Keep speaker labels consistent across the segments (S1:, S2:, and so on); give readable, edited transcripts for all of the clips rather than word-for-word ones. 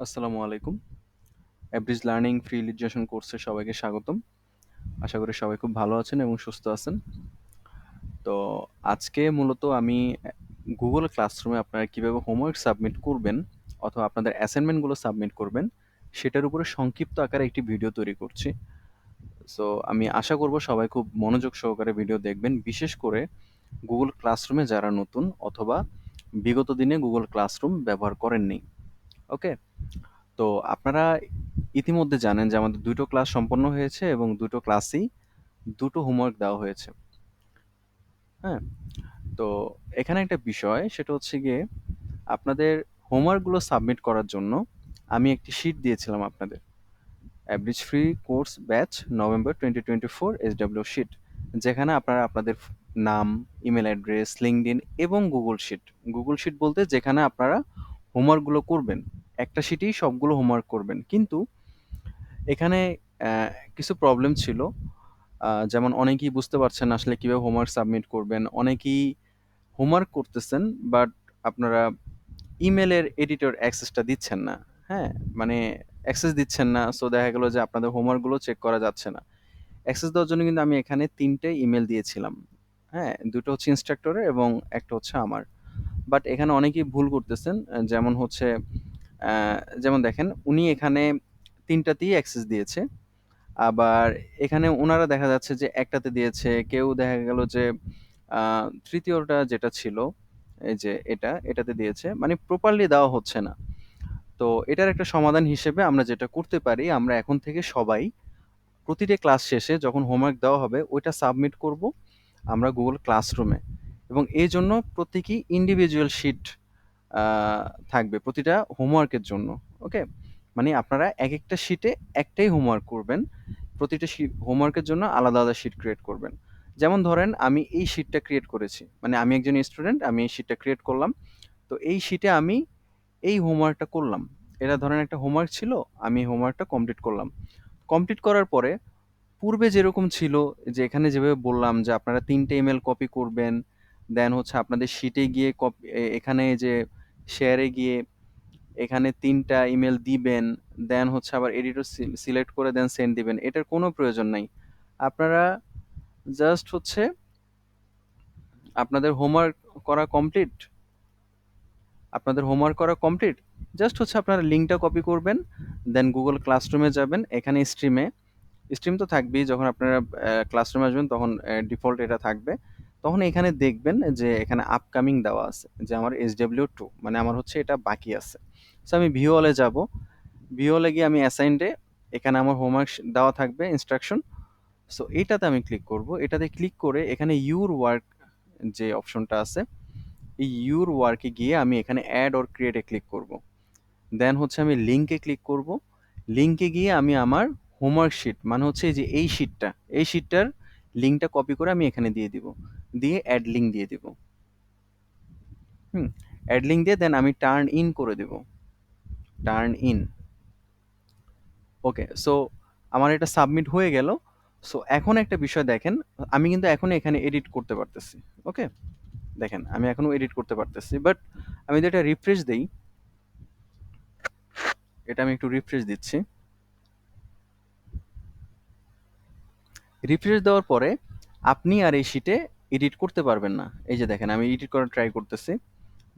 S1: আসসালামু আলাইকুম। অ্যাব্রিজ learning free lead generation কোর্সে সবাইকে স্বাগতম। আশা করি সবাই খুব ভালো আছেন এবং সুস্থ আছেন। তো আজকে মূলত আমি গুগল ক্লাসরুমে আপনারা কিভাবে হোমওয়ার্ক সাবমিট করবেন অথবা আপনাদের অ্যাসাইনমেন্টগুলো সাবমিট করবেন সেটার উপরে সংক্ষিপ্ত আকারে একটি ভিডিও তৈরি করছি। সো আমি আশা করব সবাই খুব মনোযোগ সহকারে ভিডিও দেখবেন, বিশেষ করে গুগল ক্লাসরুমে যারা নতুন অথবা বিগত দিনে গুগল ক্লাসরুম ব্যবহার করেননি। ওকে? তো আপনারা ইতিমধ্যে জানেন যে আমাদের ২ টো ক্লাস সম্পন্ন হয়েছে এবং ২ টো ক্লাসেই ২ টো হোমওয়ার্ক দেওয়া হয়েছে। হ্যাঁ? তো এখানে একটা বিষয় সেটা হচ্ছে গিয়ে আপনাদের হোমওয়ার্কগুলো সাবমিট করার জন্য আমি একটি শিট দিয়েছিলাম আপনাদের। Abridge free course batch November 2024 SW sheet. যেখানে আপনারা আপনাদের নাম, ইমেল অ্যাড্রেস, লিঙ্কডইন এবং গুগল শিট। গুগল শিট বলতে যেখানে আপনারা হোমওয়ার্কগুলো করবেন। একটা শিটেই সবগুলো হোমওয়ার্ক করবেন। কিন্তু এখানে অ্যা কিছু প্রবলেম ছিল। যেমন অনেকেই বুঝতে পারছেন না আসলে কিভাবে হোমওয়ার্ক সাবমিট করবেন। অনেকেই হোমওয়ার্ক করতেছেন বাট আপনারা ইমেলের এডিটর অ্যাক্সেসটা দিচ্ছেন না। হ্যাঁ? মানে অ্যাক্সেস দিচ্ছেন না। সো দেখা গেল যে আপনাদের হোমওয়ার্কগুলো চেক করা যাচ্ছে না। অ্যাক্সেস দেওয়ার জন্য কিন্তু আমি এখানে ৩ টে ইমেল দিয়েছিলাম। হ্যাঁ? ২ টো হচ্ছে ইন্সট্রাক্টরের এবং একটা হচ্ছে আমার। বাট এখানে অনেকেই ভুল করতেছেন। যেমন হচ্ছে অ্যা যেমন দেখেন উনি এখানে ৩ টাতেই অ্যাক্সেস দিয়েছে। আবার এখানে উনারা দেখা যাচ্ছে যে একটাতে দিয়েছে, কেউ দেখা গেল যে আ ৩য় টা যেটা ছিল, এই যে এটাতে দিয়েছে। মানে প্রপারলি দেওয়া হচ্ছে না। তো এটার একটা সমাধান হিসেবে আমরা যেটা করতে পারি, আমরা এখন থেকে সবাই প্রতিটা ক্লাস শেষে যখন হোমওয়ার্ক দেওয়া হবে, ওইটা সাবমিট করব আমরা গুগল ক্লাসরুমে। এবং এজন্য প্রত্যেকেই ইন্ডিভিজুয়াল শিট আ থাকবে প্রতিটা হোমওয়ার্কের জন্য। ওকে? মানে আপনারা একেকটা শিটে একটাই হোমওয়ার্ক করবেন। প্রতিটা হোমওয়ার্কের জন্য আলাদা, আলাদা শিট ক্রিয়েট করবেন। যেমন ধরেন আমি এই শিটটা ক্রিয়েট করেছি। মানে আমি একজন স্টুডেন্ট, আমি এই শিটটা ক্রিয়েট করলাম। তো এই শিটে আমি এই হোমওয়ার্কটা করলাম। এটা ধরেন একটা হোমওয়ার্ক ছিল, আমি হোমওয়ার্কটা কমপ্লিট করলাম। কমপ্লিট করার পরে পূর্বে যেরকম ছিল যে এখানে যেভাবে বললাম যে আপনারা ৩ টে ইমেইল কপি করবেন। দেন হচ্ছে আপনাদের শিটে গিয়ে এখানে যে শেয়ারে গিয়ে এখানে ৩ টা ইমেইল দিবেন। দেন হচ্ছে আবার এডিটর সিলেক্ট করে দেন সেন্ড দিবেন। এটার কোনো প্রয়োজন নাই। আপনারা জাস্ট হচ্ছে আপনাদের হোমওয়ার্ক করা কমপ্লিট। আপনাদের হোমওয়ার্ক করা কমপ্লিট। জাস্ট হচ্ছে আপনারা লিঙ্কটা কপি করবেন। দেন গুগল ক্লাসরুমে যাবেন। এখানে স্ট্রিম তো থাকবেই, যখন আপনারা ক্লাসরুমে আসবেন তখন ডিফল্ট এটা থাকবে। তখন এখানে দেখবেন যে এখানে আপকামিং দেওয়া আছে যে আমার SW2 মানে আমার হচ্ছে এটা বাকি আছে। সো আমি ভিউ অলে যাব। ভিউ অলে গিয়ে আমি অ্যাসাইনডে এখানে আমার হোমওয়ার্ক দেওয়া থাকবে ইনস্ট্রাকশন। সো এটাতে আমি ক্লিক করব। এটাতে ক্লিক করে এখানে ইউর ওয়ার্ক যে অপশনটা আছে, এই ইউর ওয়ার্কে গিয়ে আমি এখানে অ্যাড অর ক্রিয়েটে ক্লিক করব। দেন হচ্ছে আমি লিঙ্কে ক্লিক করব। লিঙ্কে গিয়ে আমি আমার হোমওয়ার্ক শিট মানে হচ্ছে এই যে এই শিটটার লিঙ্কটা কপি করে আমি এখানে দিয়ে দিব। দিয়ে অ্যাড লিঙ্ক দিয়ে দিব। হুম? অ্যাড লিঙ্ক দিয়ে দেন আমি টার্ন ইন করে দেব। Turn in. ওকে। সো আমার এটা সাবমিট হয়ে গেল। সো এখন একটা বিষয় দেখেন, আমি কিন্তু এখনো এখানে এডিট করতে পারতেছি। ওকে? দেখেন আমি এখনো এডিট করতে পারতেছি। বাট আমি যদি এটা রিফ্রেশ দেই, এটা আমি একটু রিফ্রেশ দিচ্ছি। রিফ্রেশ দেওয়ার পরে আপনি আর এই শিটে এডিট করতে পারবেন না। এই যে দেখেন আমি এডিট করার ট্রাই করতেছি,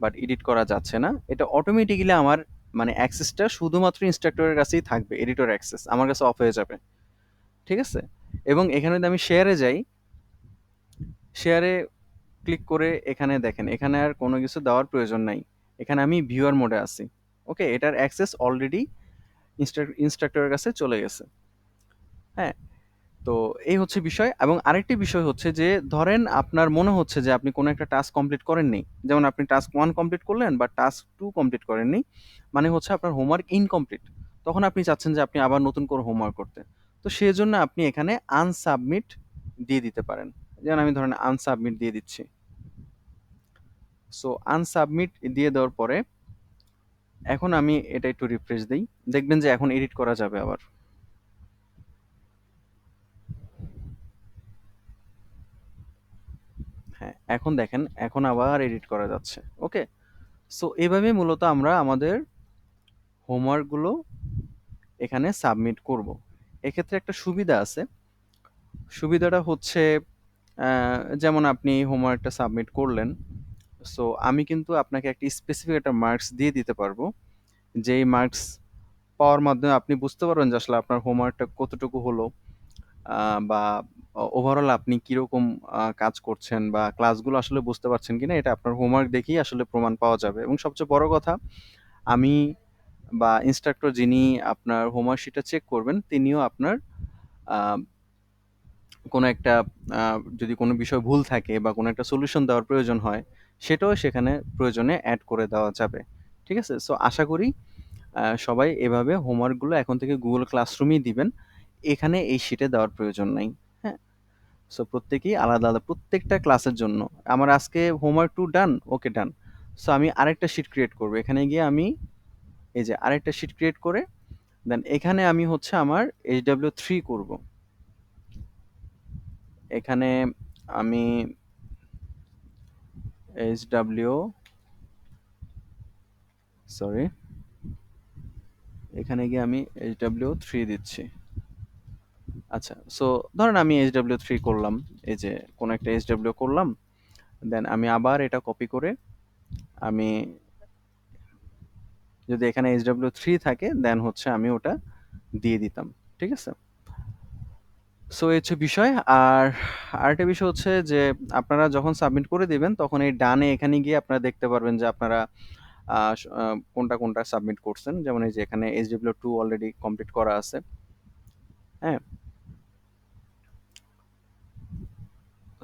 S1: বাট এডিট করা যাচ্ছে না। এটা অটোমেটিক্যালি আমার মানে অ্যাক্সেসটা শুধুমাত্র ইন্সট্রাক্টরের কাছেই থাকবে, এডিটর অ্যাক্সেস। আমার কাছে অফ হয়ে যাবে। ঠিক আছে? এবং এখানে যদি আমি শেয়ারে যাই, শেয়ারে ক্লিক করে এখানে দেখেন, এখানে আর কোনো কিছু দেওয়ার প্রয়োজন নাই। এখানে আমি ভিউয়ার মোডে আছি। ওকে? এটার অ্যাক্সেস অলরেডি ইন্সট্রাক্টরের কাছে চলে গেছে। হ্যাঁ? তো এই হচ্ছে বিষয়। এবং আরেকটি বিষয় হচ্ছে যে ধরেন আপনার মনে হচ্ছে যে আপনি কোনো একটা টাস্ক কমপ্লিট করেননি। যেমন আপনি টাস্ক 1 কমপ্লিট করলেন বা টাস্ক 2 কমপ্লিট করেননি। মানে হচ্ছে আপনার হোমওয়ার্ক ইনকমপ্লিট। তখন আপনি চাচ্ছেন যে আপনি আবার নতুন করে হোমওয়ার্ক করতে। তো সেজন্য আপনি এখানে আনসাবমিট দিয়ে দিতে পারেন। যেমন আমি ধরেন আনসাবমিট দিয়ে দিচ্ছি। সো আনসাবমিট দিয়ে দেওয়ার পরে এখন আমি এটা একটু রিফ্রেশ দেই। দেখবেন যে এখন এডিট করা যাবে আবার। হ্যাঁ, এখন দেখেন এখন আবার এডিট করা যাচ্ছে। ওকে? সো এভাবে মূলত আমরা আমাদের হোমওয়ার্কগুলো এখানে সাবমিট করব। এক্ষেত্রে একটা সুবিধা আছে। সুবিধাটা হচ্ছে যেমন আপনি হোমওয়ার্কটা সাবমিট করলেন। সো আমি কিন্তু আপনাকে একটা স্পেসিফিক একটা মার্কস দিয়ে দিতে পারবো। যেই মার্কস পাওয়ার মাধ্যমে আপনি বুঝতে পারবেন যে আসলে আপনার হোমওয়ার্কটা কতটুকু হলো, বা ওভারঅল আপনি কিরকম কাজ করছেন বা ক্লাসগুলো আসলে বুঝতে পারছেন কিনা, এটা আপনার হোমওয়ার্ক দেখেই আসলে প্রমাণ পাওয়া যাবে। এবং সবচেয়ে বড় কথা, আমি বা ইনস্ট্রাক্টর যিনি আপনার হোমওয়ার্ক শিটটা চেক করবেন, তিনিও আপনার আহ, কোনো একটা যদি কোনো বিষয় ভুল থাকে বা কোনো একটা সলিউশন দেওয়ার প্রয়োজন হয়, সেটাও সেখানে প্রয়োজনে অ্যাড করে দেওয়া যাবে। ঠিক আছে? সো আশা করি সবাই এভাবে হোমওয়ার্কগুলো এখন থেকে গুগল ক্লাসরুমেই দিবেন। এখানে এই শিটে দেওয়ার প্রয়োজন নাই। হ্যাঁ? সো প্রত্যেকেই আলাদা আলাদা প্রত্যেকটা ক্লাসের জন্য। আমার আজকে হোমওয়ার্ক 2 ডান, ওকে ডান। সো আমি আরেকটা শিট ক্রিয়েট করব। এখানে গিয়ে আমি এই যে আরেকটা শিট ক্রিয়েট করে দেন এখানে আমি হচ্ছে আমার HW3 করব। এখানে আমি HW সরি, এখানে গিয়ে আমি HW3 দিচ্ছি। আচ্ছা, সো ধরেন আমি HW3 করলাম। এই যে কোনো একটা HW করলাম। দেন আমি আবার এটা কপি করে আমি যদি এখানে HW3 থাকে দেন হচ্ছে আমি ওটা দিয়ে দিতাম। ঠিক আছে? সো এই হচ্ছে বিষয়। আর আরেকটা বিষয় হচ্ছে যে আপনারা যখন সাবমিট করে দিবেন তখন এই ডানে এখানে গিয়ে আপনারা দেখতে পারবেন যে আপনারা কোনটা কোনটা সাবমিট করছেন। যেমন এই যে এখানে HW2 অলরেডি কমপ্লিট করা আছে। হ্যাঁ?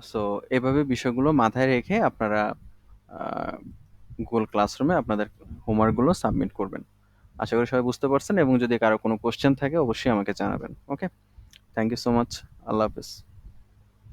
S1: সো এভাবে বিষয়গুলো মাথায় রেখে আপনারা গুগল ক্লাসরুমে আপনাদের হোমওয়ার্কগুলো সাবমিট করবেন। আশা করি সবাই বুঝতে পারছেন, এবং যদি কারো কোনো কোশ্চেন থাকে অবশ্যই আমাকে জানাবেন। Okay? Thank you so much. আল্লাহ হাফেজ।